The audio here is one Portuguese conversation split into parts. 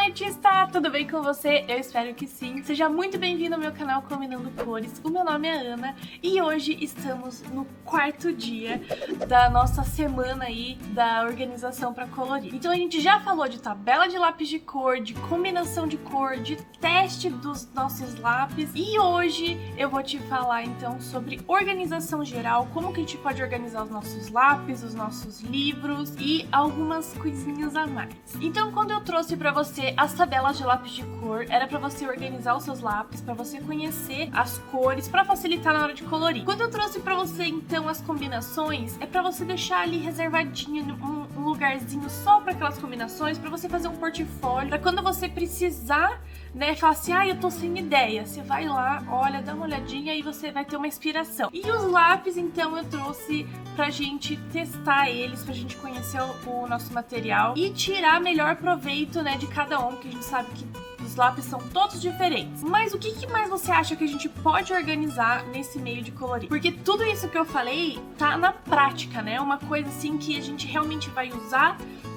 artista! Tudo bem com você? Eu espero que sim. Seja muito bem-vindo ao meu canal Combinando Cores. O meu nome é Ana e hoje estamos no quarto dia da nossa semana aí da organização para colorir. Então a gente já falou de tabela de lápis de cor, de combinação de cor, de teste dos nossos lápis e hoje eu vou te falar então sobre organização geral, como que a gente pode organizar os nossos lápis, os nossos livros e algumas coisinhas a mais. Então quando eu trouxe para você as tabelas de lápis de cor, era para você organizar os seus lápis, para você conhecer as cores, para facilitar na hora de colorir. Quando eu trouxe para você então as combinações, é para você deixar ali reservadinho um lugarzinho só para aquelas combinações, para você fazer um portfólio, para quando você precisar, né, falar assim, eu tô sem ideia, você vai lá, olha, dá uma olhadinha e você vai ter uma inspiração. E os lápis, então, eu trouxe pra gente testar eles, pra gente conhecer o nosso material e tirar melhor proveito, né, de cada um, porque a gente sabe que os lápis são todos diferentes. Mas o que mais você acha que a gente pode organizar nesse meio de colorir? Porque tudo isso que eu falei tá na prática, né, uma coisa assim que a gente realmente vai usar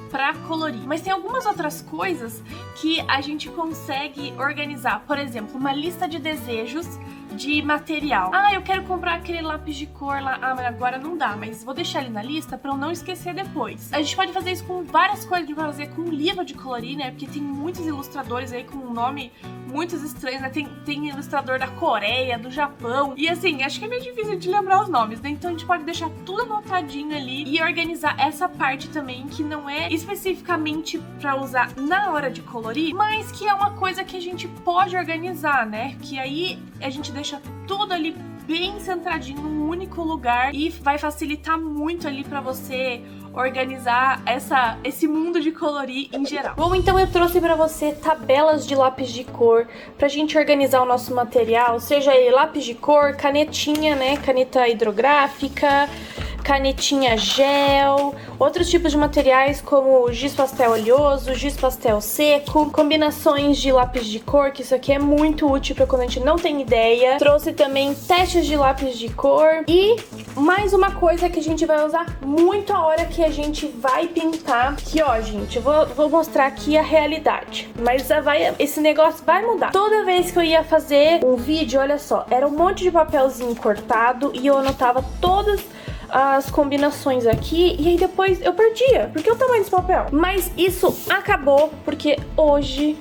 para colorir. Mas tem algumas outras coisas que a gente consegue organizar. Por exemplo, uma lista de desejos de material. Eu quero comprar aquele lápis de cor lá. Mas agora não dá, mas vou deixar ele na lista para eu não esquecer depois. A gente pode fazer isso com várias coisas, de fazer com um livro de colorir, né? Porque tem muitos ilustradores aí com um nome muitos estranhos, né? Tem ilustrador da Coreia, do Japão. E assim, acho que é meio difícil de lembrar os nomes, né? Então a gente pode deixar tudo anotadinho ali e organizar essa parte também, que não é especificamente para usar na hora de colorir, mas que é uma coisa que a gente pode organizar, né? Que aí a gente deixa tudo ali bem centradinho num único lugar e vai facilitar muito ali para você organizar esse mundo de colorir em geral. Bom, então eu trouxe para você tabelas de lápis de cor pra gente organizar o nosso material, seja ele lápis de cor, canetinha, né, caneta hidrográfica, canetinha gel, outros tipos de materiais como giz pastel oleoso, giz pastel seco, combinações de lápis de cor, que isso aqui é muito útil para quando a gente não tem ideia. Trouxe também testes de lápis de cor e mais uma coisa que a gente vai usar muito a hora que a gente vai pintar, que ó, gente, eu vou mostrar aqui a realidade, mas esse negócio vai mudar. Toda vez que eu ia fazer um vídeo, olha só, era um monte de papelzinho cortado e eu anotava todas as combinações aqui e aí depois eu perdia, porque o tamanho desse papel. Mas isso acabou porque hoje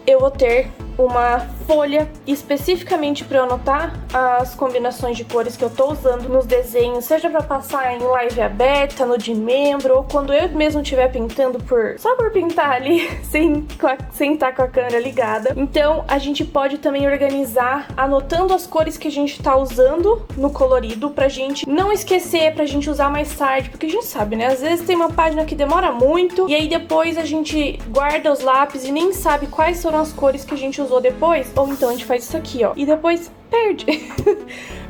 eu vou ter uma folha especificamente para eu anotar as combinações de cores que eu tô usando nos desenhos, seja para passar em live aberta, no de membro, ou quando eu mesmo estiver pintando só por pintar ali, sem estar com a câmera ligada. Então a gente pode também organizar anotando as cores que a gente tá usando no colorido, pra gente não esquecer, pra gente usar mais tarde, porque a gente sabe, né, às vezes tem uma página que demora muito e aí depois a gente guarda os lápis e nem sabe quais foram as cores que a gente usou depois, ou então a gente faz isso aqui, ó, e depois perde,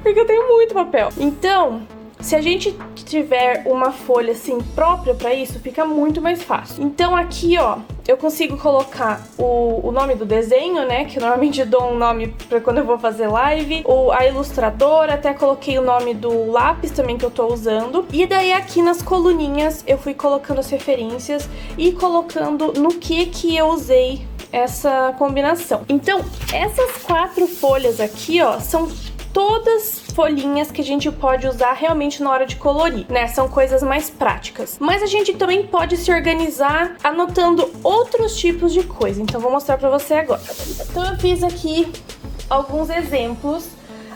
porque eu tenho muito papel. Então, se a gente tiver uma folha assim própria pra isso, fica muito mais fácil. Então aqui, ó, eu consigo colocar o nome do desenho, né, que eu normalmente dou um nome pra quando eu vou fazer live, ou a ilustradora, até coloquei o nome do lápis também que eu tô usando. E daí aqui nas coluninhas eu fui colocando as referências e colocando no que eu usei essa combinação. Então, essas 4 folhas aqui, ó, são todas folhinhas que a gente pode usar realmente na hora de colorir, né? São coisas mais práticas. Mas a gente também pode se organizar anotando outros tipos de coisa. Então, vou mostrar pra você agora. Então, eu fiz aqui alguns exemplos.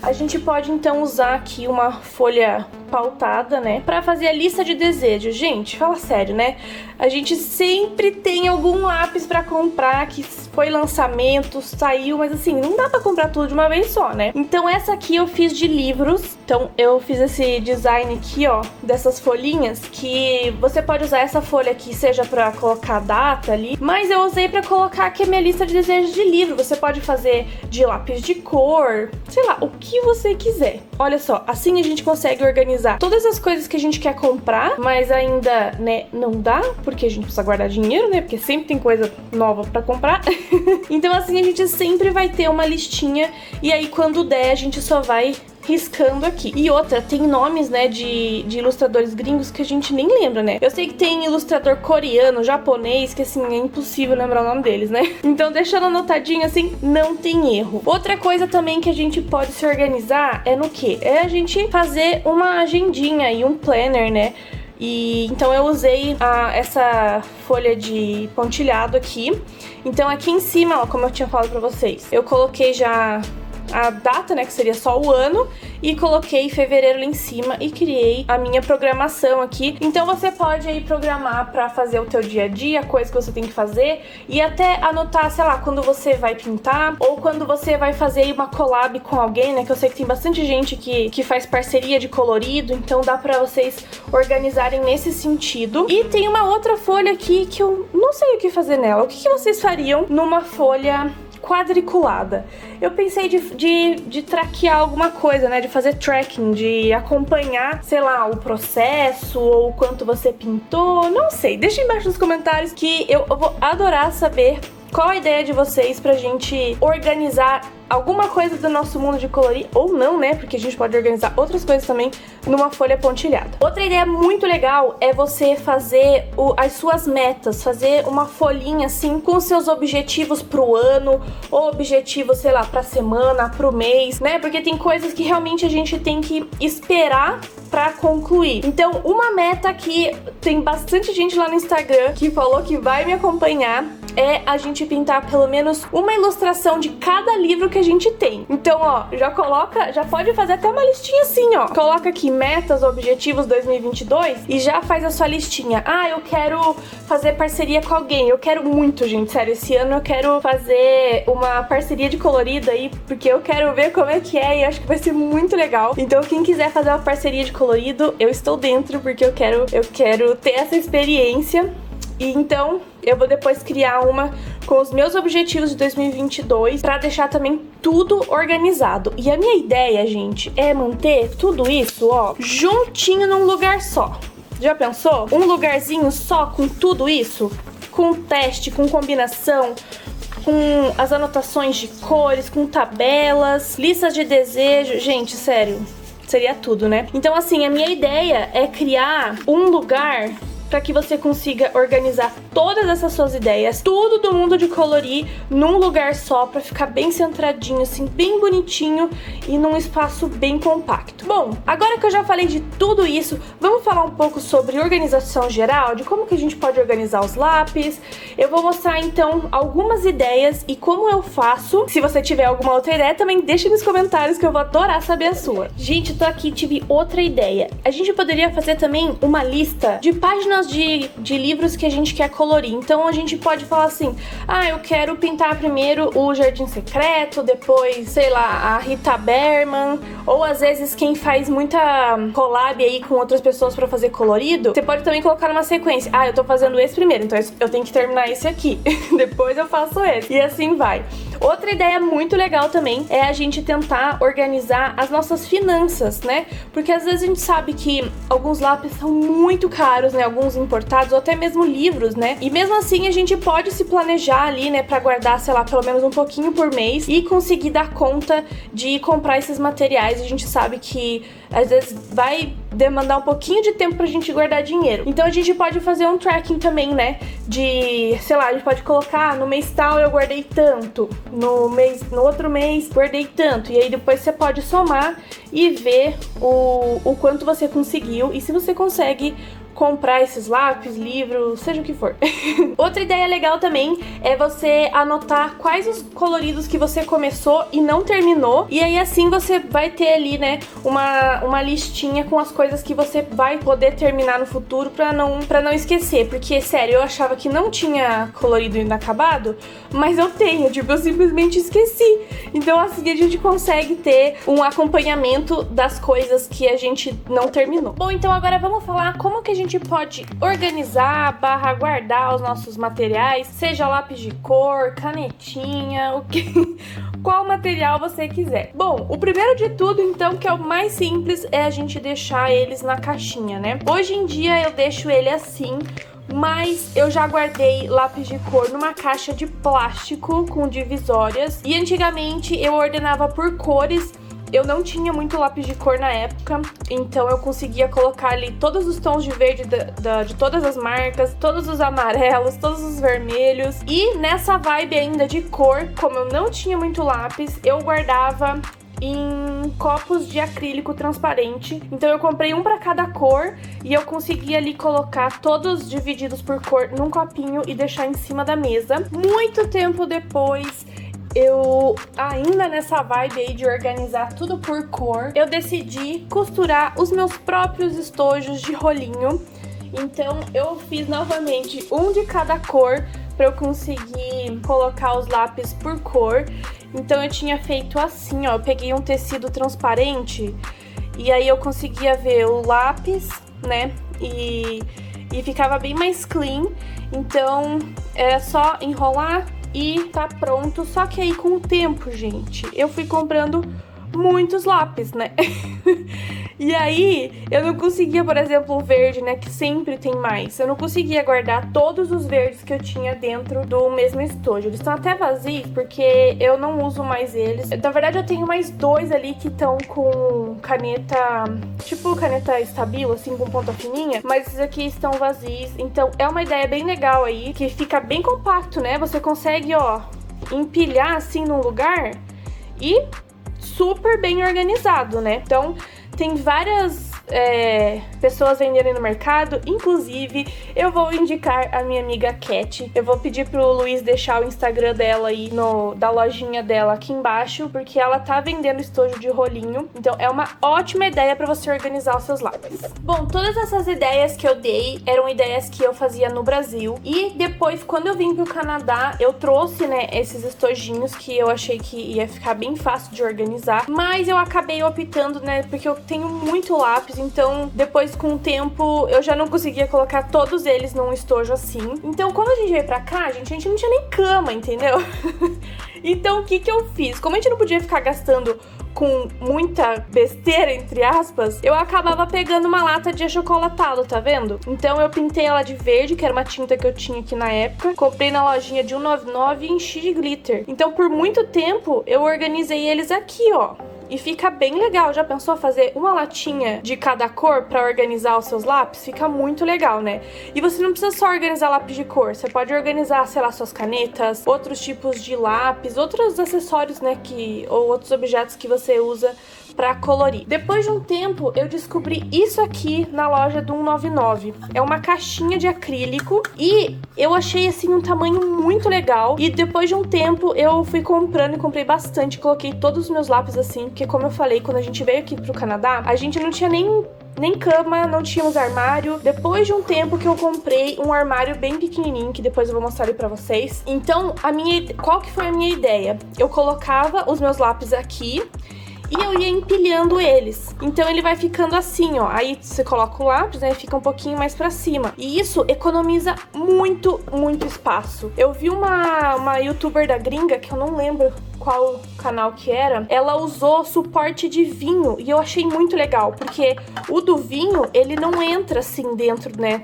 A gente pode, então, usar aqui uma folha pautada, né, pra fazer a lista de desejos. Gente, fala sério, né? A gente sempre tem algum lápis pra comprar que foi lançamento, saiu, mas assim, não dá pra comprar tudo de uma vez só, né? Então essa aqui eu fiz de livros. Então eu fiz esse design aqui, ó, dessas folhinhas, que você pode usar essa folha aqui, seja pra colocar a data ali, mas eu usei pra colocar aqui a minha lista de desejos de livro. Você pode fazer de lápis de cor, sei lá, o que você quiser. Olha só, assim a gente consegue organizar todas as coisas que a gente quer comprar, mas ainda, né, não dá, porque a gente precisa guardar dinheiro, né, porque sempre tem coisa nova pra comprar. Então assim a gente sempre vai ter uma listinha e aí quando der a gente só vai riscando aqui. E outra, tem nomes, né, de ilustradores gringos que a gente nem lembra, né? Eu sei que tem ilustrador coreano, japonês, que assim, é impossível lembrar o nome deles, né? Então, deixando anotadinho assim, não tem erro. Outra coisa também que a gente pode se organizar é no quê? É a gente fazer uma agendinha e um planner, né? E então eu usei essa folha de pontilhado aqui. Então aqui em cima, ó, como eu tinha falado pra vocês, eu coloquei já a data, né, que seria só o ano, e coloquei fevereiro lá em cima e criei a minha programação aqui. Então você pode aí programar pra fazer o teu dia a dia, coisa que você tem que fazer, e até anotar, sei lá, quando você vai pintar, ou quando você vai fazer uma collab com alguém, né, que eu sei que tem bastante gente que faz parceria de colorido, então dá pra vocês organizarem nesse sentido. E tem uma outra folha aqui que eu não sei o que fazer nela. O que vocês fariam numa folha quadriculada? Eu pensei de traquear alguma coisa, né? De fazer tracking, de acompanhar, sei lá, o processo ou o quanto você pintou. Não sei. Deixa embaixo nos comentários que eu vou adorar saber qual a ideia de vocês pra gente organizar alguma coisa do nosso mundo de colorir, ou não, né? Porque a gente pode organizar outras coisas também numa folha pontilhada. Outra ideia muito legal é você fazer as suas metas, fazer uma folhinha assim com os seus objetivos pro ano, ou objetivos, sei lá, pra semana, pro mês, né? Porque tem coisas que realmente a gente tem que esperar pra concluir. Então, uma meta que tem bastante gente lá no Instagram que falou que vai me acompanhar é a gente pintar pelo menos uma ilustração de cada livro que a gente tem. Então, ó, já pode fazer até uma listinha assim, ó. Coloca aqui metas, objetivos 2022 e já faz a sua listinha. Ah, eu quero fazer parceria com alguém. Eu quero muito, gente, sério, esse ano eu quero fazer uma parceria de colorido aí, porque eu quero ver como é que é e acho que vai ser muito legal. Então, quem quiser fazer uma parceria de colorido, eu estou dentro, porque eu quero ter essa experiência. E então, eu vou depois criar uma com os meus objetivos de 2022 pra deixar também tudo organizado. E a minha ideia, gente, é manter tudo isso, ó, juntinho num lugar só. Já pensou? Um lugarzinho só com tudo isso? Com teste, com combinação, com as anotações de cores, com tabelas, listas de desejo. Gente, sério, seria tudo, né? Então, assim, a minha ideia é criar um lugar para que você consiga organizar todas essas suas ideias, tudo do mundo de colorir num lugar só, para ficar bem centradinho, assim, bem bonitinho e num espaço bem compacto. Bom, agora que eu já falei de tudo isso, vamos falar um pouco sobre organização geral, de como que a gente pode organizar os lápis. Eu vou mostrar então algumas ideias e como eu faço. Se você tiver alguma outra ideia, também deixa nos comentários que eu vou adorar saber a sua. Gente, eu tô aqui, tive outra ideia. A gente poderia fazer também uma lista de páginas de livros que a gente quer colorir. Então a gente pode falar assim: ah, eu quero pintar primeiro o Jardim Secreto, depois, sei lá, a Rita Berman, ou às vezes quem faz muita collab aí com outras pessoas pra fazer colorido, você pode também colocar numa sequência. Ah, eu tô fazendo esse primeiro, então eu tenho que terminar esse aqui, depois eu faço esse, e assim vai. Outra ideia muito legal também é a gente tentar organizar as nossas finanças, né? Porque às vezes a gente sabe que alguns lápis são muito caros, né? Alguns importados, ou até mesmo livros, né? E mesmo assim a gente pode se planejar ali, né? Pra guardar, sei lá, pelo menos um pouquinho por mês e conseguir dar conta de comprar esses materiais. A gente sabe que às vezes vai demandar um pouquinho de tempo pra gente guardar dinheiro. Então a gente pode fazer um tracking também, né? De, sei lá, a gente pode colocar no mês tal eu guardei tanto, no outro mês guardei tanto. E aí depois você pode somar e ver o quanto você conseguiu e se você consegue comprar esses lápis, livros, seja o que for. Outra ideia legal também é você anotar quais os coloridos que você começou e não terminou, e aí assim você vai ter ali, né, uma listinha com as coisas que você vai poder terminar no futuro pra não esquecer, porque, sério, eu achava que não tinha colorido inacabado, mas eu tenho, tipo, eu simplesmente esqueci. Então assim a gente consegue ter um acompanhamento das coisas que a gente não terminou. Bom, então agora vamos falar como que a gente pode organizar / guardar os nossos materiais, seja lápis de cor, canetinha, qual material você quiser. Bom, o primeiro de tudo, então, que é o mais simples, é a gente deixar eles na caixinha, né? Hoje em dia eu deixo ele assim, mas eu já guardei lápis de cor numa caixa de plástico com divisórias, e antigamente eu ordenava por cores eu não tinha muito lápis de cor na época, então eu conseguia colocar ali todos os tons de verde de todas as marcas, todos os amarelos, todos os vermelhos. E nessa vibe ainda de cor, como eu não tinha muito lápis, eu guardava em copos de acrílico transparente. Então eu comprei um para cada cor e eu consegui ali colocar todos divididos por cor num copinho e deixar em cima da mesa. Muito tempo depois, eu, ainda nessa vibe aí de organizar tudo por cor, eu decidi costurar os meus próprios estojos de rolinho. Então eu fiz novamente um de cada cor para eu conseguir colocar os lápis por cor. Então eu tinha feito assim, ó, eu peguei um tecido transparente e aí eu conseguia ver o lápis, né, e ficava bem mais clean. Então era só enrolar e tá pronto. Só que aí com o tempo, gente, eu fui comprando muitos lápis, né? E aí, eu não conseguia, por exemplo, o verde, né, que sempre tem mais. Eu não conseguia guardar todos os verdes que eu tinha dentro do mesmo estojo. Eles estão até vazios, porque eu não uso mais eles. Na verdade, eu tenho mais 2 ali que estão com caneta, tipo caneta estábil, assim, com ponta fininha. Mas esses aqui estão vazios. Então, é uma ideia bem legal aí, que fica bem compacto, né? Você consegue, ó, empilhar assim num lugar e super bem organizado, né? Então, tem várias pessoas vendendo no mercado. Inclusive, eu vou indicar a minha amiga Cat. Eu vou pedir pro Luiz deixar o Instagram dela aí da lojinha dela aqui embaixo, porque ela tá vendendo estojo de rolinho. Então, é uma ótima ideia pra você organizar os seus lápis. Bom, todas essas ideias que eu dei eram ideias que eu fazia no Brasil. E depois, quando eu vim pro Canadá, eu trouxe, né, esses estojinhos que eu achei que ia ficar bem fácil de organizar. Mas eu acabei optando, né, porque eu tenho muito lápis. Então, depois, com o tempo, eu já não conseguia colocar todos eles num estojo assim. Então, quando a gente veio pra cá, gente, a gente não tinha nem cama, entendeu? Então, o que que eu fiz? Como a gente não podia ficar gastando com muita besteira, entre aspas, eu acabava pegando uma lata de achocolatado, tá vendo? Então, eu pintei ela de verde, que era uma tinta que eu tinha aqui na época. Comprei na lojinha de R$1,99 e enchi de glitter. Então, por muito tempo, eu organizei eles aqui, ó. E fica bem legal. Já pensou fazer uma latinha de cada cor pra organizar os seus lápis? Fica muito legal, né? E você não precisa só organizar lápis de cor. Você pode organizar, sei lá, suas canetas, outros tipos de lápis, outros acessórios, né, ou outros objetos que você usa pra colorir. Depois de um tempo, eu descobri isso aqui na loja do R$1,99. É uma caixinha de acrílico e eu achei, assim, um tamanho muito legal. E depois de um tempo, eu fui comprando e comprei bastante. Coloquei todos os meus lápis assim, porque como eu falei, quando a gente veio aqui pro Canadá, a gente não tinha nem cama, não tínhamos armário. Depois de um tempo que eu comprei um armário bem pequenininho, que depois eu vou mostrar ele pra vocês. Então, qual que foi a minha ideia? Eu colocava os meus lápis aqui e eu ia empilhando eles. Então ele vai ficando assim, ó. Aí você coloca o lápis, né? Fica um pouquinho mais pra cima. E isso economiza muito, muito espaço. Eu vi uma youtuber da gringa, que eu não lembro qual canal que era, ela usou suporte de vinho e eu achei muito legal, porque o do vinho, ele não entra assim dentro, né,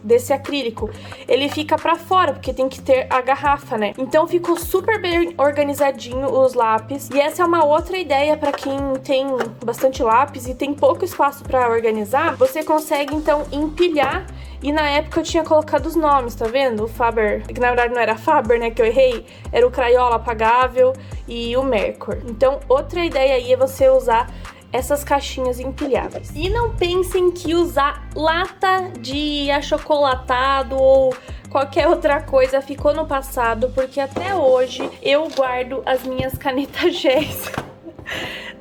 desse acrílico. Ele fica pra fora, porque tem que ter a garrafa, né? Então ficou super bem organizadinho os lápis. E essa é uma outra ideia pra quem tem bastante lápis e tem pouco espaço pra organizar. Você consegue, então, empilhar. E na época eu tinha colocado os nomes, tá vendo? O Faber, que na verdade não era Faber, né, que eu errei. Era o Crayola apagável e o Mercur. Então, outra ideia aí é você usar essas caixinhas empilháveis. E não pensem que usar lata de achocolatado ou qualquer outra coisa ficou no passado, porque até hoje eu guardo as minhas canetas géis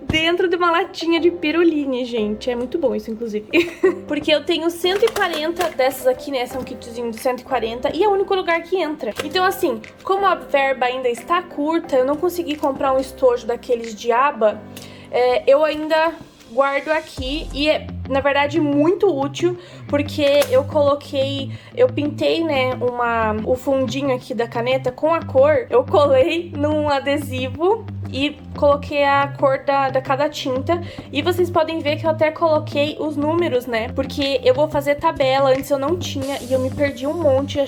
dentro de uma latinha de piruline, gente. É muito bom isso, inclusive. Porque eu tenho 140 dessas aqui, né? Esse é um kitzinho de 140 e é o único lugar que entra. Então, assim, como a verba ainda está curta, eu não consegui comprar um estojo daqueles de aba, eu ainda guardo aqui e é, na verdade, muito útil, porque eu pintei, né, o fundinho aqui da caneta com a cor, eu colei num adesivo e coloquei a cor da cada tinta. E vocês podem ver que eu até coloquei os números, né? Porque eu vou fazer tabela, antes eu não tinha e eu me perdi um monte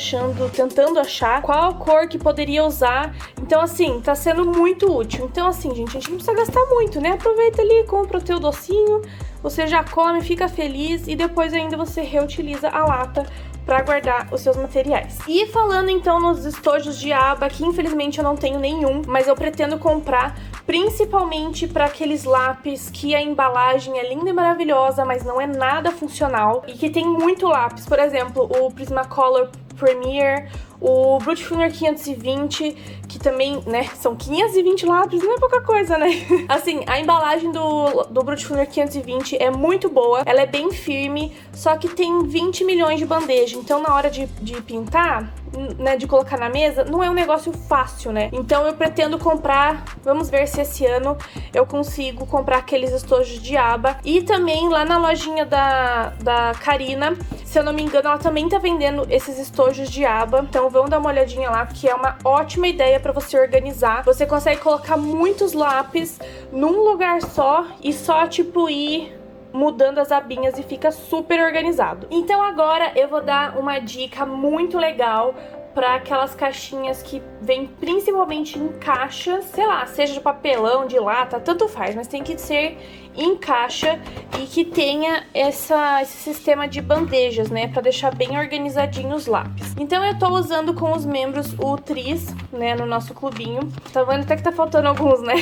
tentando achar qual cor que poderia usar. Então assim, tá sendo muito útil. Então assim, gente, a gente não precisa gastar muito, né? Aproveita ali, compra o teu docinho, você já come, fica feliz e depois ainda você reutiliza a lata para guardar os seus materiais. E falando então nos estojos de aba, que infelizmente eu não tenho nenhum, mas eu pretendo comprar principalmente para aqueles lápis que a embalagem é linda e maravilhosa, mas não é nada funcional e que tem muito lápis. Por exemplo, o Prismacolor Premier, o Brutfuner 520, que também, né, são 520 lápis, não é pouca coisa, né? Assim, a embalagem do Brutfuner 520 é muito boa, ela é bem firme, só que tem 20 milhões de bandeja, então na hora de pintar, né, de colocar na mesa, não é um negócio fácil, né? Então eu pretendo comprar, vamos ver se esse ano eu consigo comprar aqueles estojos de aba. E também lá na lojinha da Karina, se eu não me engano, ela também tá vendendo esses estojos de aba, então vão dar uma olhadinha lá, que é uma ótima ideia pra você organizar. Você consegue colocar muitos lápis num lugar só e só, tipo, ir mudando as abinhas e fica super organizado. Então agora eu vou dar uma dica muito legal para aquelas caixinhas que vem principalmente em caixas, sei lá, seja de papelão, de lata, tanto faz, mas tem que ser em caixa e que tenha esse sistema de bandejas, né, para deixar bem organizadinho os lápis. Então eu tô usando com os membros o Tris, né, no nosso clubinho. Tá vendo até que tá faltando alguns, né?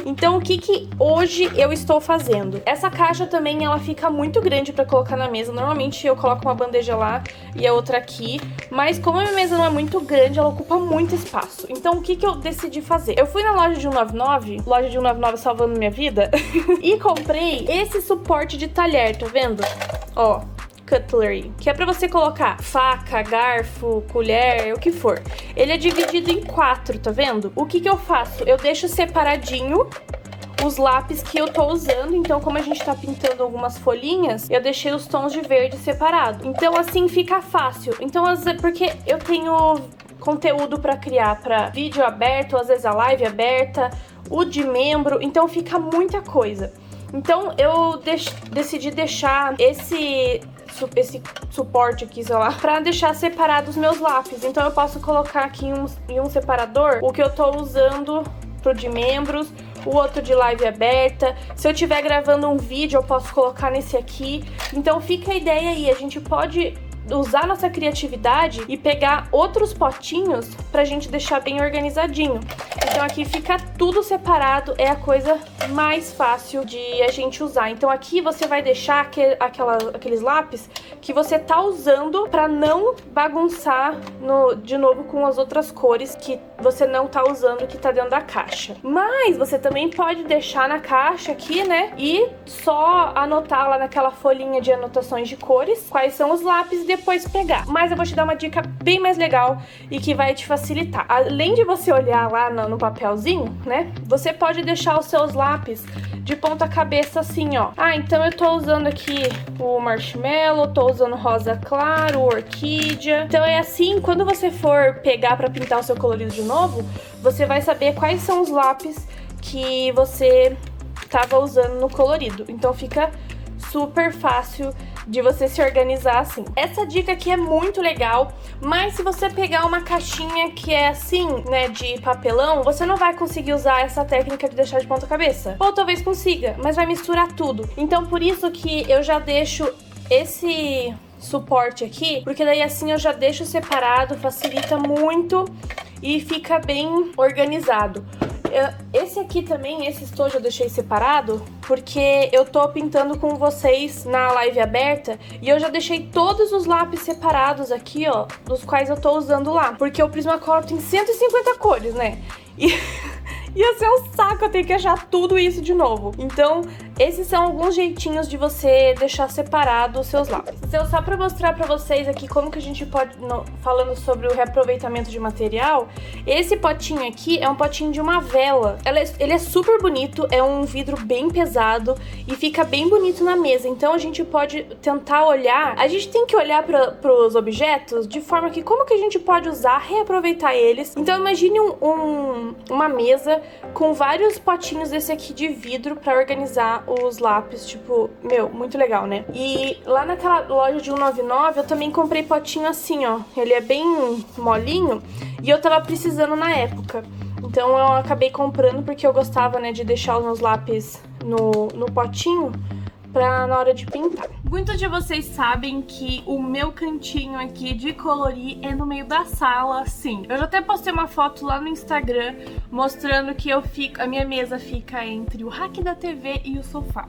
Então o que hoje eu estou fazendo? Essa caixa também, ela fica muito grande para colocar na mesa. Normalmente eu coloco uma bandeja lá e a outra aqui, mas como a minha mesa não é muito grande, ela ocupa muito espaço. Então o que eu decidi fazer? Eu fui na loja de 199, loja de 199 salvando minha vida, e comprei esse suporte de talher, tá vendo? Ó, cutlery, que é pra você colocar faca, garfo, colher, o que for. Ele é dividido em 4, tá vendo? O que eu faço? Eu deixo separadinho os lápis que eu tô usando, então como a gente tá pintando algumas folhinhas, eu deixei os tons de verde separado. Então assim fica fácil. Então porque eu tenho conteúdo pra criar pra vídeo aberto, às vezes a live aberta, o de membro, então fica muita coisa. Então eu decidi deixar esse suporte aqui, sei lá, pra deixar separados os meus lápis. Então eu posso colocar aqui em um separador o que eu tô usando pro de membros, o outro de live aberta. Se eu estiver gravando um vídeo, eu posso colocar nesse aqui. Então fica a ideia aí, a gente pode usar nossa criatividade e pegar outros potinhos pra gente deixar bem organizadinho. Então aqui fica tudo separado, é a coisa mais fácil de a gente usar. Então aqui você vai deixar aqueles lápis que você tá usando pra não bagunçar de novo com as outras cores que você não tá usando, que tá dentro da caixa. Mas você também pode deixar na caixa aqui, né, e só anotar lá naquela folhinha de anotações de cores quais são os lápis e depois pegar. Mas eu vou te dar uma dica bem mais legal e que vai te facilitar. Além de você olhar lá no papelzinho, né, você pode deixar os seus lápis de ponta cabeça assim, ó. Ah, então eu tô usando aqui o marshmallow, tô usando rosa claro, orquídea. Então é assim, quando você for pegar pra pintar o seu colorido de novo, você vai saber quais são os lápis que você tava usando no colorido. Então fica super fácil de você se organizar assim. Essa dica aqui é muito legal, mas se você pegar uma caixinha que é assim, né, de papelão, você não vai conseguir usar essa técnica de deixar de ponta cabeça. Ou talvez consiga, mas vai misturar tudo. Então por isso que eu já deixo esse suporte aqui, porque daí assim eu já deixo separado, facilita muito e fica bem organizado. Esse aqui também, esse estojo eu deixei separado porque eu tô pintando com vocês na live aberta e eu já deixei todos os lápis separados aqui, ó, dos quais eu tô usando lá, porque o Prismacolor tem 150 cores, né? E ia ser um saco eu ter que achar tudo isso de novo. Então, esses são alguns jeitinhos de você deixar separado os seus lápis. Então, só pra mostrar pra vocês aqui como que a gente pode, falando sobre o reaproveitamento de material, esse potinho aqui é um potinho de uma vela. Ele é super bonito, é um vidro bem pesado e fica bem bonito na mesa. Então, a gente pode tentar olhar, a gente tem que olhar pros objetos de forma que como que a gente pode usar, reaproveitar eles. Então, imagine uma mesa com vários potinhos desse aqui de vidro pra organizar os lápis, tipo, meu, muito legal, né? E lá naquela loja de 1,99 eu também comprei potinho assim, ó. Ele é bem molinho e eu tava precisando na época. Então eu acabei comprando porque eu gostava, né, de deixar os meus lápis no potinho pra na hora de pintar. Muitos de vocês sabem que o meu cantinho aqui de colorir é no meio da sala, sim. Eu já até postei uma foto lá no Instagram mostrando que a minha mesa fica entre o rack da TV e o sofá.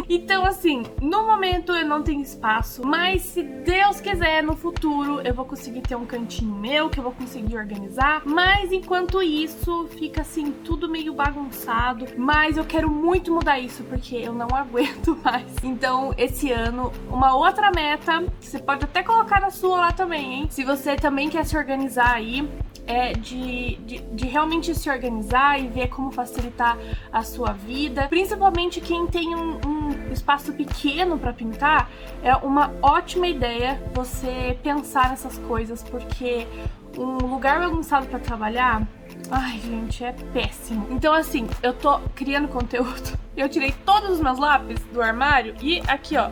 Então, assim, no momento eu não tenho espaço, mas se Deus quiser, no futuro eu vou conseguir ter um cantinho meu, que eu vou conseguir organizar. Mas enquanto isso, fica assim, tudo meio bagunçado. Mas eu quero muito mudar isso, porque eu não aguento mais. Então, esse ano, uma outra meta, você pode até colocar na sua lá também, hein? Se você também quer se organizar aí, é de realmente se organizar e ver como facilitar a sua vida. Principalmente quem tem um espaço pequeno para pintar, é uma ótima ideia você pensar nessas coisas, porque um lugar bagunçado para trabalhar, ai, gente, é péssimo. Então, assim, eu tô criando conteúdo. Eu tirei todos os meus lápis do armário e aqui, ó.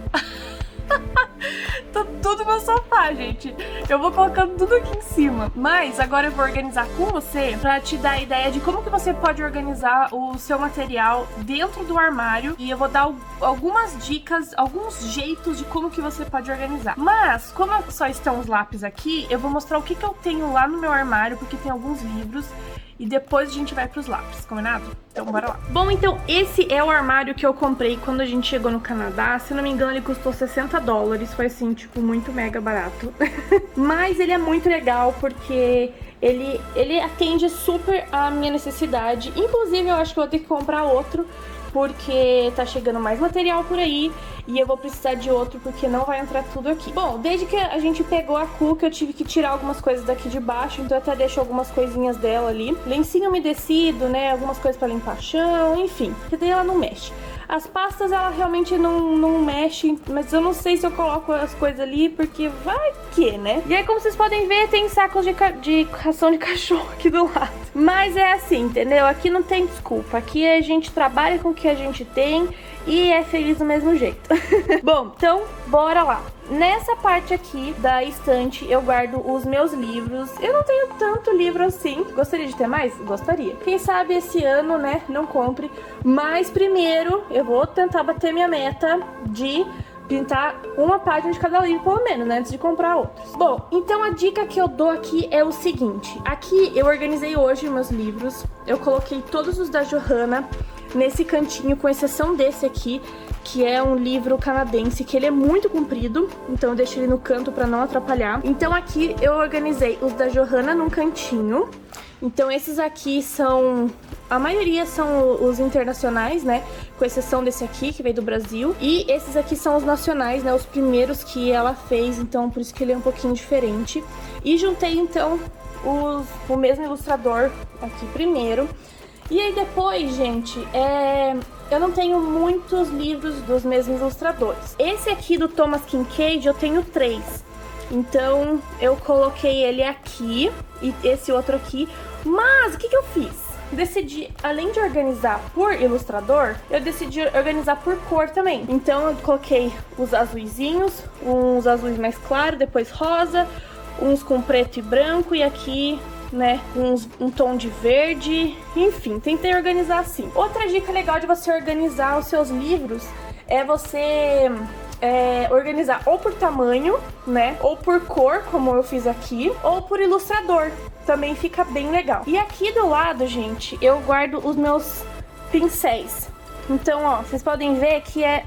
Tá tudo no sofá, gente. Eu vou colocando tudo aqui em cima. Mas agora eu vou organizar com você pra te dar a ideia de como que você pode organizar o seu material dentro do armário. E eu vou dar algumas dicas, alguns jeitos de como que você pode organizar. Mas, como só estão os lápis aqui, eu vou mostrar o que eu tenho lá no meu armário, porque tem alguns livros. E depois a gente vai pros lápis, combinado? Então bora lá. Bom, então esse é o armário que eu comprei quando a gente chegou no Canadá. Se não me engano, ele custou $60. Foi assim, tipo, muito mega barato. Mas ele é muito legal porque ele atende super a minha necessidade. Inclusive, eu acho que eu vou ter que comprar outro, porque tá chegando mais material por aí e eu vou precisar de outro porque não vai entrar tudo aqui. Bom, desde que a gente pegou a cuca, eu tive que tirar algumas coisas daqui de baixo, então eu até deixo algumas coisinhas dela ali. Lencinho umedecido, né, algumas coisas pra limpar chão, enfim, porque daí ela não mexe. As pastas, ela realmente não mexe, mas eu não sei se eu coloco as coisas ali, porque vai que, né? E aí, como vocês podem ver, tem sacos de ração de cachorro aqui do lado. Mas é assim, entendeu? Aqui não tem desculpa. Aqui a gente trabalha com o que a gente tem e é feliz do mesmo jeito. Bom, então, bora lá. Nessa parte aqui da estante eu guardo os meus livros. Eu não tenho tanto livro assim. Gostaria de ter mais? Gostaria. Quem sabe esse ano, né, não compre. Mas primeiro eu vou tentar bater minha meta de pintar uma página de cada livro, pelo menos, né, antes de comprar outros. Bom, então a dica que eu dou aqui é o seguinte. Aqui eu organizei hoje meus livros. Eu coloquei todos os da Johanna nesse cantinho, com exceção desse aqui, que é um livro canadense, que ele é muito comprido, então eu deixo ele no canto pra não atrapalhar. Então aqui eu organizei os da Johanna num cantinho. Então esses aqui são... a maioria são os internacionais, né? Com exceção desse aqui, que veio do Brasil. E esses aqui são os nacionais, né? Os primeiros que ela fez, então por isso que ele é um pouquinho diferente. E juntei, então, o mesmo ilustrador aqui primeiro. E aí depois, gente, eu não tenho muitos livros dos mesmos ilustradores. Esse aqui do Thomas Kinkade eu tenho 3. Então eu coloquei ele aqui e esse outro aqui. Mas o que eu fiz? Decidi, além de organizar por ilustrador, eu decidi organizar por cor também. Então eu coloquei os azuizinhos, uns azuis mais claros, depois rosa, uns com preto e branco e aqui, né, um tom de verde, enfim, tentei organizar assim. Outra dica legal de você organizar os seus livros é você organizar ou por tamanho, né, ou por cor, como eu fiz aqui, ou por ilustrador, também fica bem legal. E aqui do lado, gente, eu guardo os meus pincéis. Então, ó, vocês podem ver que é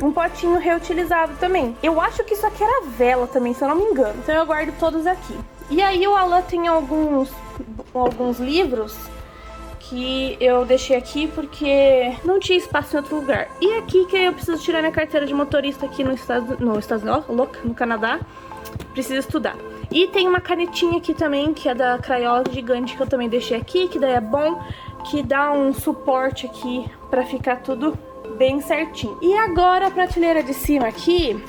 um potinho reutilizado também. Eu acho que isso aqui era vela também, se eu não me engano. Então eu guardo todos aqui. E aí o Alan tem alguns livros que eu deixei aqui porque não tinha espaço em outro lugar. E aqui que eu preciso tirar minha carteira de motorista aqui no Canadá. Preciso estudar. E tem uma canetinha aqui também, que é da Crayola gigante, que eu também deixei aqui, que daí é bom, que dá um suporte aqui pra ficar tudo bem certinho. E agora a prateleira de cima aqui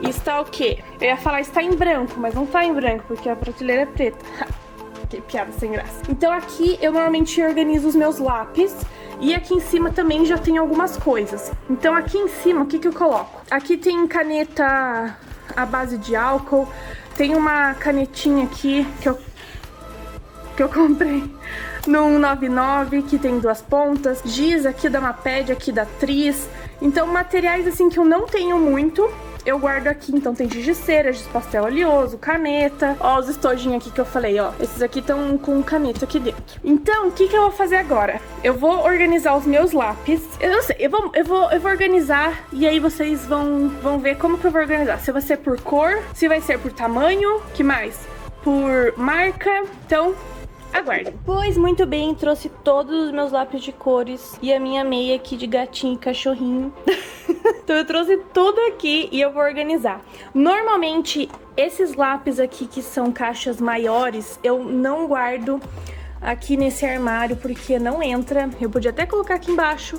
está o quê? Eu ia falar está em branco, mas não tá em branco, porque a prateleira é preta. Que piada sem graça. Então aqui eu normalmente organizo os meus lápis. E aqui em cima também já tem algumas coisas. Então aqui em cima, o que que eu coloco? Aqui tem caneta à base de álcool. Tem uma canetinha aqui que eu comprei no 199, que tem 2 pontas. Giz aqui da Maped, aqui da Tris. Então materiais assim que eu não tenho muito, eu guardo aqui. Então tem giz de cera, giz pastel oleoso, caneta. Ó, os estojinhos aqui que eu falei, ó. Esses aqui estão com caneta aqui dentro. Então, o que que eu vou fazer agora? Eu vou organizar os meus lápis. Eu não sei, eu vou organizar e aí vocês vão ver como que eu vou organizar. Se vai ser por cor, se vai ser por tamanho, que mais? Por marca. Então, aguardem. Pois muito bem, trouxe todos os meus lápis de cores e a minha meia aqui de gatinho e cachorrinho. Então eu trouxe tudo aqui e eu vou organizar. Normalmente, esses lápis aqui que são caixas maiores, eu não guardo aqui nesse armário porque não entra. Eu podia até colocar aqui embaixo,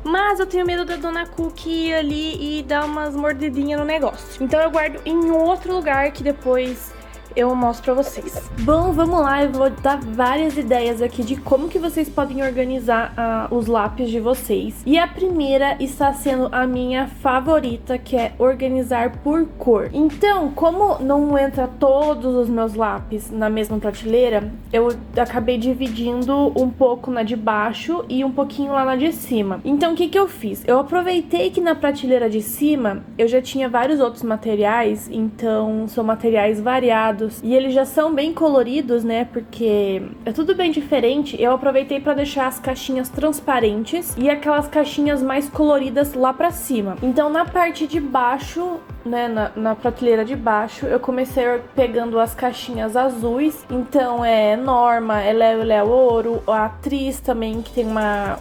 mas eu tenho medo da Dona Cookie ir ali e dar umas mordidinhas no negócio. Então eu guardo em outro lugar que depois eu mostro pra vocês. Bom, vamos lá, eu vou dar várias ideias aqui de como que vocês podem organizar os lápis de vocês. E a primeira está sendo a minha favorita, que é organizar por cor. Então, como não entra todos os meus lápis na mesma prateleira, eu acabei dividindo um pouco na de baixo e um pouquinho lá na de cima. Então, o que que eu fiz? Eu aproveitei que na prateleira de cima eu já tinha vários outros materiais, então são materiais variados. E eles já são bem coloridos, né? Porque é tudo bem diferente. Eu aproveitei pra deixar as caixinhas transparentes e aquelas caixinhas mais coloridas lá pra cima. Então na parte de baixo, né, na prateleira de baixo, eu comecei pegando as caixinhas azuis. Então é Norma, é Léo Ouro, a Atriz também, que tem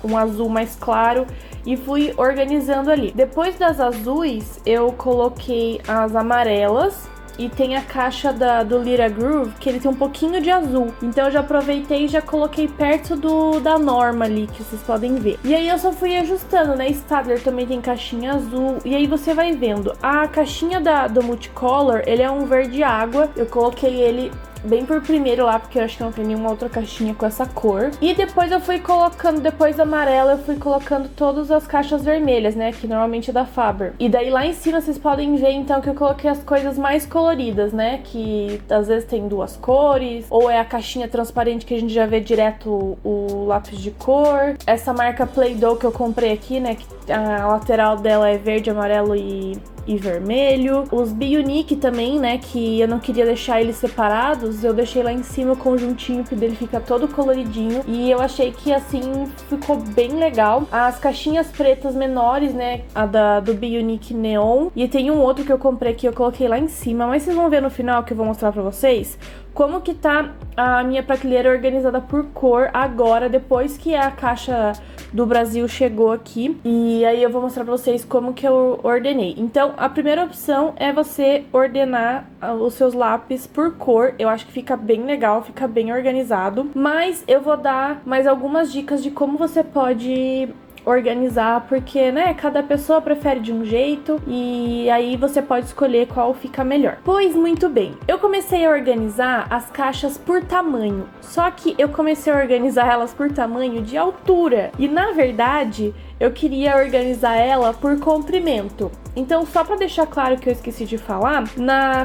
um azul mais claro. E fui organizando ali. Depois das azuis, eu coloquei as amarelas. E tem a caixa do Lira Groove, que ele tem um pouquinho de azul. Então eu já aproveitei e já coloquei perto da Norma ali, que vocês podem ver. E aí eu só fui ajustando, né? Stadler também tem caixinha azul. E aí você vai vendo. A caixinha do Multicolor, ele é um verde água. Eu coloquei ele bem por primeiro lá, porque eu acho que não tem nenhuma outra caixinha com essa cor. E depois eu fui colocando, depois da amarela, eu fui colocando todas as caixas vermelhas, né, que normalmente é da Faber. E daí lá em cima vocês podem ver, então, que eu coloquei as coisas mais coloridas, né, que às vezes tem 2 cores, ou é a caixinha transparente que a gente já vê direto o lápis de cor. Essa marca Play-Doh que eu comprei aqui, né, que a lateral dela é verde, amarelo e vermelho. Os Bionic também, né, que eu não queria deixar eles separados, eu deixei lá em cima o conjuntinho, que dele fica todo coloridinho, e eu achei que assim ficou bem legal. As caixinhas pretas menores, né, a do Bionic Neon, e tem um outro que eu comprei que eu coloquei lá em cima, mas vocês vão ver no final que eu vou mostrar pra vocês como que tá a minha prateleira organizada por cor agora, depois que a caixa do Brasil chegou aqui. E aí eu vou mostrar pra vocês como que eu ordenei. Então, a primeira opção é você ordenar os seus lápis por cor. Eu acho que fica bem legal, fica bem organizado. Mas eu vou dar mais algumas dicas de como você pode organizar, porque, né, cada pessoa prefere de um jeito e aí você pode escolher qual fica melhor. Pois muito bem, eu comecei a organizar as caixas por tamanho, só que eu comecei a organizar elas por tamanho de altura e, na verdade, eu queria organizar ela por comprimento. Então, só pra deixar claro que eu esqueci de falar,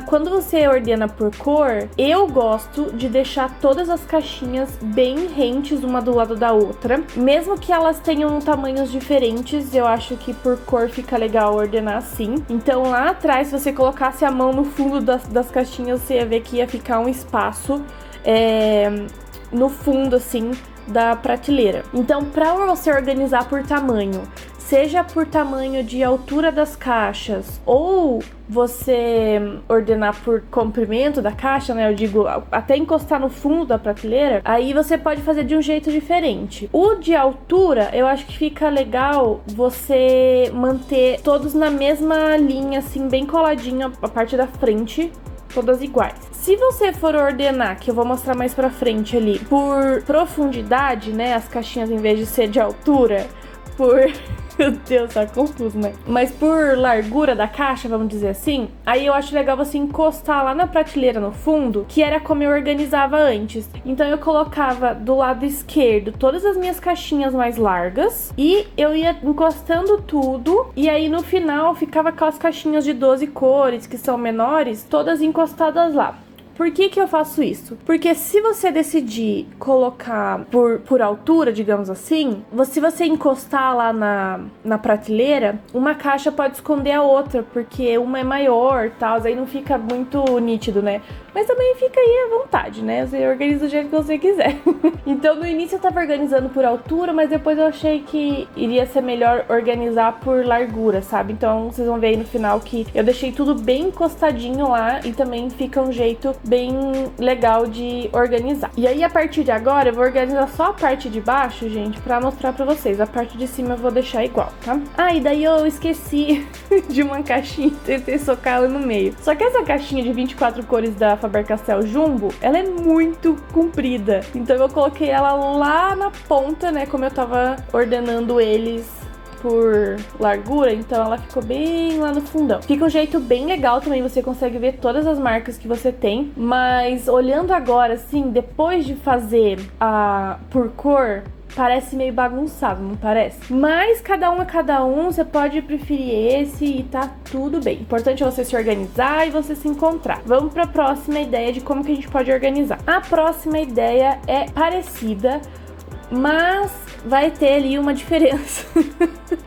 quando você ordena por cor, eu gosto de deixar todas as caixinhas bem rentes uma do lado da outra. Mesmo que elas tenham tamanhos diferentes, eu acho que por cor fica legal ordenar assim. Então, lá atrás, se você colocasse a mão no fundo das caixinhas, você ia ver que ia ficar um espaço no fundo, assim, da prateleira. Então, pra você organizar por tamanho, seja por tamanho de altura das caixas ou você ordenar por comprimento da caixa, né? Eu digo, até encostar no fundo da prateleira, aí você pode fazer de um jeito diferente. O de altura, eu acho que fica legal você manter todos na mesma linha, assim, bem coladinho, a parte da frente, todas iguais. Se você for ordenar, que eu vou mostrar mais pra frente ali, por profundidade, né? As caixinhas, em vez de ser de altura, por... Meu Deus, tá confuso, né? Mas por largura da caixa, vamos dizer assim, aí eu acho legal você encostar lá na prateleira no fundo, que era como eu organizava antes. Então eu colocava do lado esquerdo todas as minhas caixinhas mais largas e eu ia encostando tudo, e aí no final ficava aquelas caixinhas de 12 cores, que são menores, todas encostadas lá. Por que que eu faço isso? Porque se você decidir colocar por altura, digamos assim, se você encostar lá na prateleira, uma caixa pode esconder a outra, porque uma é maior e tal, aí não fica muito nítido, né? Mas também fica aí à vontade, né? Você organiza do jeito que você quiser. Então no início eu tava organizando por altura, mas depois eu achei que iria ser melhor organizar por largura, sabe? Então vocês vão ver aí no final que eu deixei tudo bem encostadinho lá e também fica um jeito bem legal de organizar. E aí a partir de agora eu vou organizar só a parte de baixo, gente, pra mostrar pra vocês. A parte de cima eu vou deixar igual, tá? Ah, e daí eu esqueci de uma caixinha, tentei socar ela no meio. Só que essa caixinha de 24 cores da Faber-Castell Jumbo, ela é muito comprida. Então eu coloquei ela lá na ponta, né, como eu tava ordenando eles por largura, então ela ficou bem lá no fundão. Fica um jeito bem legal também, você consegue ver todas as marcas que você tem, mas olhando agora, assim, depois de fazer por cor, parece meio bagunçado, não parece? Mas cada um é cada um, você pode preferir esse e tá tudo bem. O importante é você se organizar e você se encontrar. Vamos para a próxima ideia de como que a gente pode organizar. A próxima ideia é parecida, mas vai ter ali uma diferença.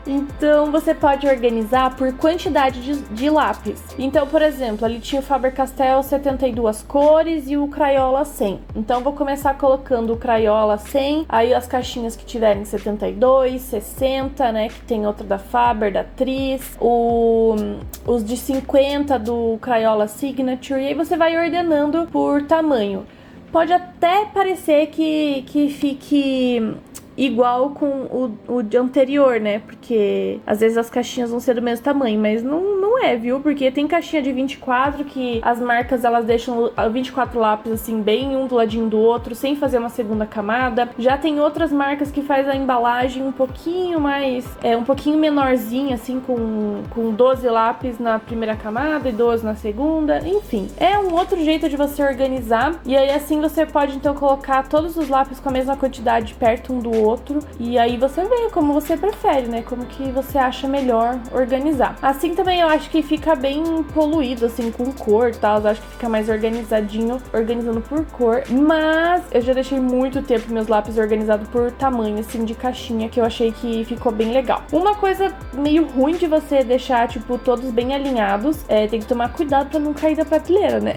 Então você pode organizar por quantidade de lápis. Então, por exemplo, ali tinha o Faber-Castell 72 cores e o Crayola 100. Então vou começar colocando o Crayola 100, aí as caixinhas que tiverem 72, 60, né, que tem outra da Faber, da Tris, os de 50 do Crayola Signature, e aí você vai ordenando por tamanho. Pode até parecer que fique igual com o de anterior, né? Porque às vezes as caixinhas vão ser do mesmo tamanho, mas não é, viu? Porque tem caixinha de 24 que as marcas, elas deixam 24 lápis assim, bem um do ladinho do outro, sem fazer uma segunda camada. Já tem outras marcas que faz a embalagem um pouquinho mais, um pouquinho menorzinha, assim, com 12 lápis na primeira camada e 12 na segunda. Enfim, é um outro jeito de você organizar. E aí assim você pode então colocar todos os lápis com a mesma quantidade perto um do outro, e aí você vê como você prefere, né? Como que você acha melhor organizar. Assim também eu acho que fica bem poluído, assim, com cor e tal. Eu acho que fica mais organizadinho, organizando por cor. Mas eu já deixei muito tempo meus lápis organizados por tamanho, assim, de caixinha, que eu achei que ficou bem legal. Uma coisa meio ruim de você deixar, tipo, todos bem alinhados, tem que tomar cuidado pra não cair da prateleira, né?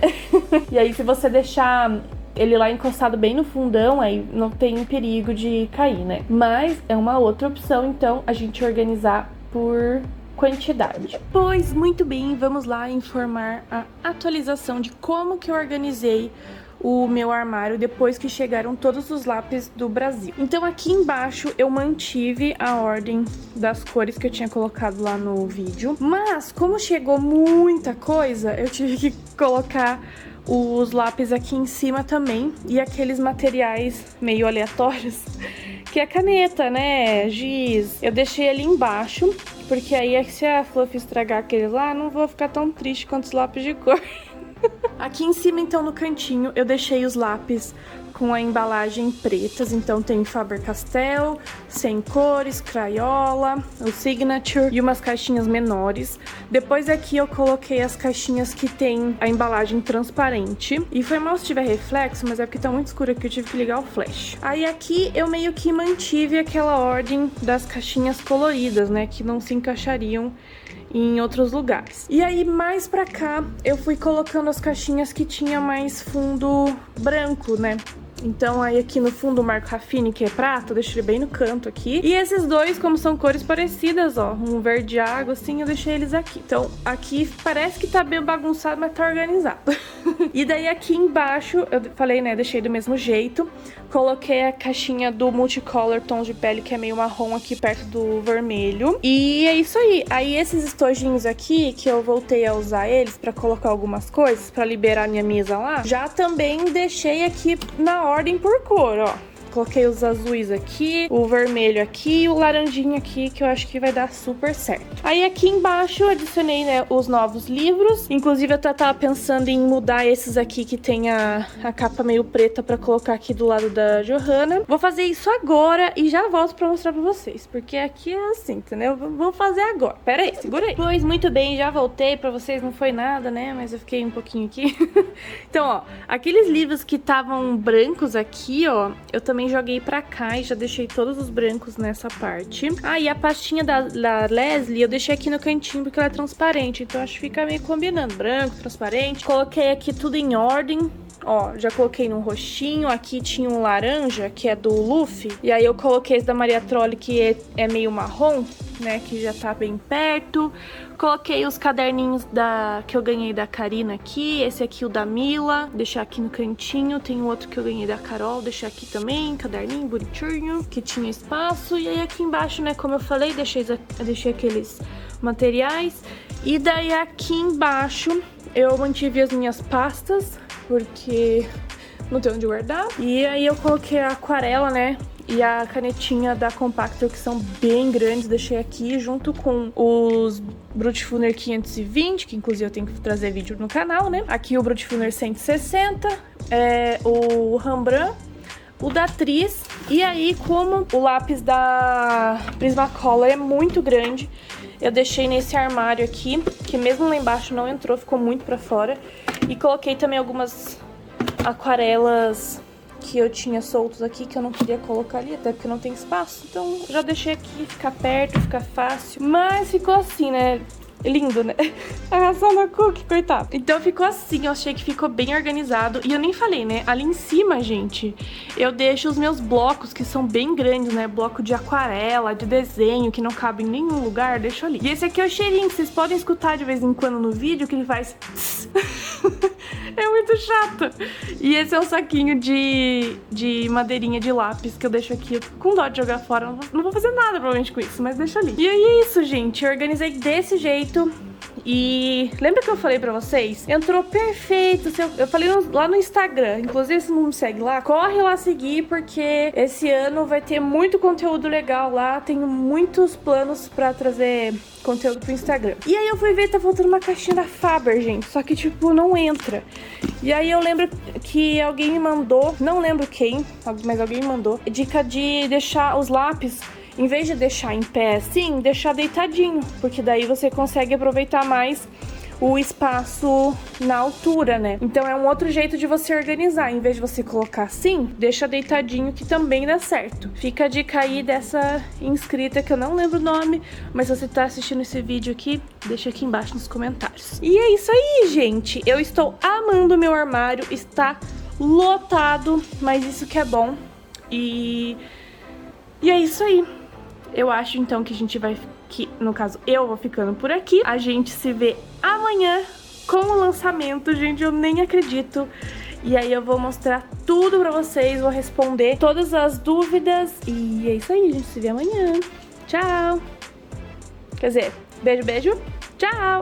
E aí, se você deixar ele lá encostado bem no fundão, aí não tem perigo de cair, né? Mas é uma outra opção, então, a gente organizar por quantidade. Pois, muito bem, vamos lá informar a atualização de como que eu organizei o meu armário depois que chegaram todos os lápis do Brasil. Então aqui embaixo eu mantive a ordem das cores que eu tinha colocado lá no vídeo, mas como chegou muita coisa, eu tive que colocar os lápis aqui em cima também, e aqueles materiais meio aleatórios, que é caneta, né, giz, eu deixei ali embaixo, porque aí se a Fluffy estragar aqueles lá, não vou ficar tão triste quanto os lápis de cor. Aqui em cima, então, no cantinho, eu deixei os lápis com a embalagem pretas, então tem Faber-Castell, 100 cores, Crayola, o Signature e umas caixinhas menores. Depois aqui eu coloquei as caixinhas que tem a embalagem transparente, e foi mal se tiver reflexo, mas é porque tá muito escuro aqui, eu tive que ligar o flash. Aí aqui eu meio que mantive aquela ordem das caixinhas coloridas, né, que não se encaixariam em outros lugares. E aí mais pra cá eu fui colocando as caixinhas que tinha mais fundo branco, né? Então aí aqui no fundo o Marco Raffini, que é prata, eu deixei ele bem no canto aqui. E esses dois, como são cores parecidas, ó, um verde água, assim, eu deixei eles aqui. Então aqui parece que tá bem bagunçado, mas tá organizado. E daí aqui embaixo, eu falei, né, deixei do mesmo jeito. Coloquei a caixinha do Multicolor Tons de Pele, que é meio marrom, aqui perto do vermelho. E é isso aí. Aí esses estojinhos aqui, que eu voltei a usar eles pra colocar algumas coisas, pra liberar minha mesa lá, já também deixei aqui na ordem por cor, ó. Coloquei os azuis aqui, o vermelho aqui e o laranjinha aqui, que eu acho que vai dar super certo. Aí aqui embaixo eu adicionei, né, os novos livros. Inclusive eu tava pensando em mudar esses aqui que tem a capa meio preta pra colocar aqui do lado da Johanna. Vou fazer isso agora e já volto pra mostrar pra vocês, porque aqui é assim, entendeu? Vamos fazer agora. Pera aí, segura aí. Pois, muito bem, já voltei pra vocês, não foi nada, né? Mas eu fiquei um pouquinho aqui. Então, ó, aqueles livros que estavam brancos aqui, ó, eu também joguei pra cá e já deixei todos os brancos nessa parte. Ah, e a pastinha da Leslie eu deixei aqui no cantinho porque ela é transparente, então acho que fica meio combinando, branco, transparente. Coloquei aqui tudo em ordem. Ó, já coloquei num roxinho, aqui tinha um laranja, que é do Luffy. E aí eu coloquei esse da Maria Trolli, que é meio marrom, né, que já tá bem perto. Coloquei os caderninhos que eu ganhei da Karina aqui. Esse aqui o da Mila, deixar aqui no cantinho. Tem o outro que eu ganhei da Carol, deixar aqui também, caderninho bonitinho, que tinha espaço. E aí aqui embaixo, né, como eu falei, deixei aqueles materiais. E daí aqui embaixo eu mantive as minhas pastas, porque não tem onde guardar. E aí eu coloquei a aquarela, né, e a canetinha da Compactor, que são bem grandes, deixei aqui junto com os Brutfuner 520, que inclusive eu tenho que trazer vídeo no canal, né? Aqui o Brutfuner 160, o Rembrandt, o da Tris. E aí, como o lápis da Prismacolor é muito grande, eu deixei nesse armário aqui, que mesmo lá embaixo não entrou, ficou muito pra fora. E coloquei também algumas aquarelas que eu tinha soltos aqui, que eu não queria colocar ali, até porque não tem espaço. Então já deixei aqui, ficar perto, ficar fácil. Mas ficou assim, né? Lindo, né? A reação da Cookie, coitada. Então ficou assim, eu achei que ficou bem organizado. E eu nem falei, né? Ali em cima, gente, eu deixo os meus blocos, que são bem grandes, né? Bloco de aquarela, de desenho, que não cabe em nenhum lugar, deixo ali. E esse aqui é o cheirinho, que vocês podem escutar de vez em quando no vídeo, que ele faz... É muito chato. E esse é um saquinho de madeirinha de lápis que eu deixo aqui. Eu fico com dó de jogar fora. Não vou fazer nada provavelmente com isso, mas deixa ali. E aí é isso, gente. Eu organizei desse jeito. E lembra que eu falei pra vocês? Entrou perfeito. Eu falei lá no Instagram. Inclusive, se não me segue lá, corre lá seguir, porque esse ano vai ter muito conteúdo legal lá. Tenho muitos planos pra trazer conteúdo pro Instagram. E aí eu fui ver, tá faltando uma caixinha da Faber, gente. Só que, tipo, não entra. E aí eu lembro que alguém me mandou, não lembro quem, mas alguém me mandou, dica de deixar os lápis, em vez de deixar em pé assim, deixar deitadinho. Porque daí você consegue aproveitar mais o espaço na altura, né? Então é um outro jeito de você organizar. Em vez de você colocar assim, deixa deitadinho, que também dá certo. Fica a dica aí dessa inscrita, que eu não lembro o nome, mas se você tá assistindo esse vídeo aqui, deixa aqui embaixo nos comentários. E é isso aí, gente. Eu estou amando o meu armário, está lotado, mas isso que é bom. E é isso aí. Eu acho então que a gente vai... no caso, eu vou ficando por aqui. A gente se vê amanhã com o lançamento, gente, eu nem acredito. E aí eu vou mostrar tudo pra vocês, vou responder todas as dúvidas. E é isso aí, a gente se vê amanhã. Tchau! Quer dizer, beijo, beijo. Tchau!